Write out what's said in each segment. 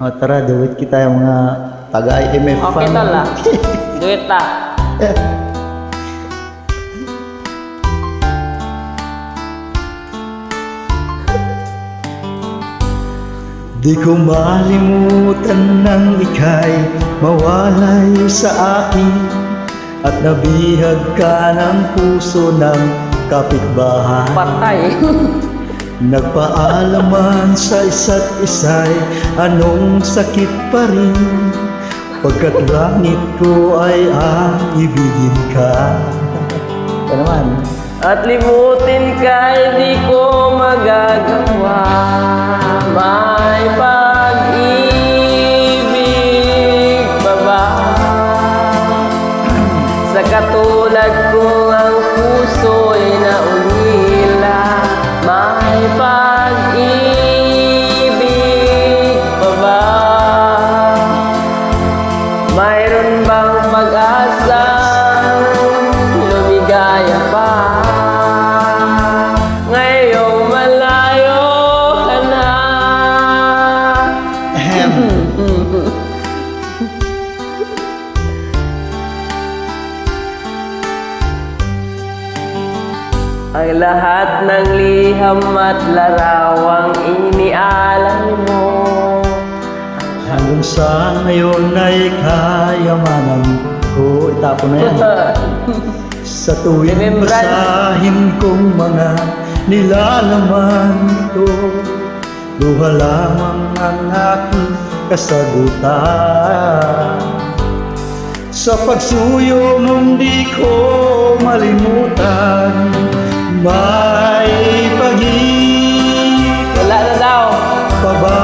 O tara, duwit kita yung mga taga-IMF Okay fan. tol ah. Duit ta. Di ko malimutan nang ika'y mawalay sa akin at nabihag ka ng puso ng kapitbahay. Patay. Nagpaalaman sa isa't isa'y anong sakit pa rin pagkat langit ko ay ang ibigin ka. Ito naman. At limutin ka, hindi ko magagawa. May pag-ibig pa ba? Sa katulad ko ang puso'y naulila. May pag-ibig pa ba? Mayroon bang pag-asa? Lumigaya pa. Ngayong malayo ka na. Ang lahat ng liham at larawang inialay mo. Hanggang sa ngayon ay kayamanan ko. Itapon na yan. Sa tuwing Remembrance. basahin kong mga nilalaman ito, luha lamang ang aking kasagutan. Sa pagsuyo mong di ko malimutan, may pag-ibig Wala na daw. pa ba?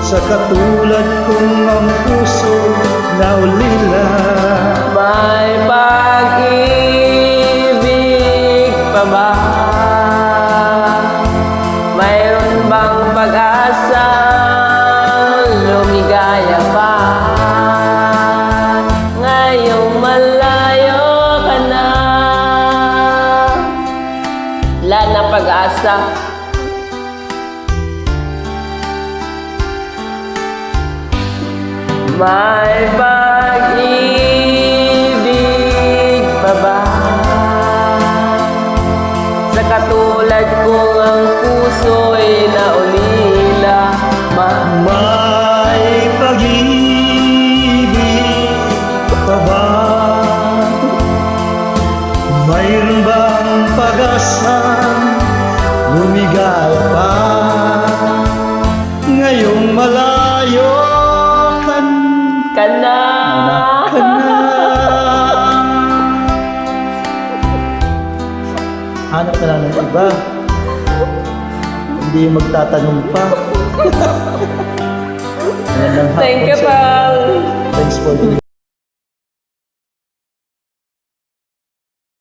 Sa katulad kong ang puso na ulila. May pag-ibig pa ba? Mayroon bang pag-asa? Lumigaya pa. Ngayong malayo ka na. Wala na pag-asa. May pag-ibig pa ba? Sa katulad kong ang puso'y naulila. May pag-ibig pa ba? Mayroon bang pag-asa? Lumigaya pa. Ngayong malayo Ka na. ka na. Hanap ka lang ng iba. Hindi magtatanong pa. Magandang hapon Thank you, sa- pal. Thanks for the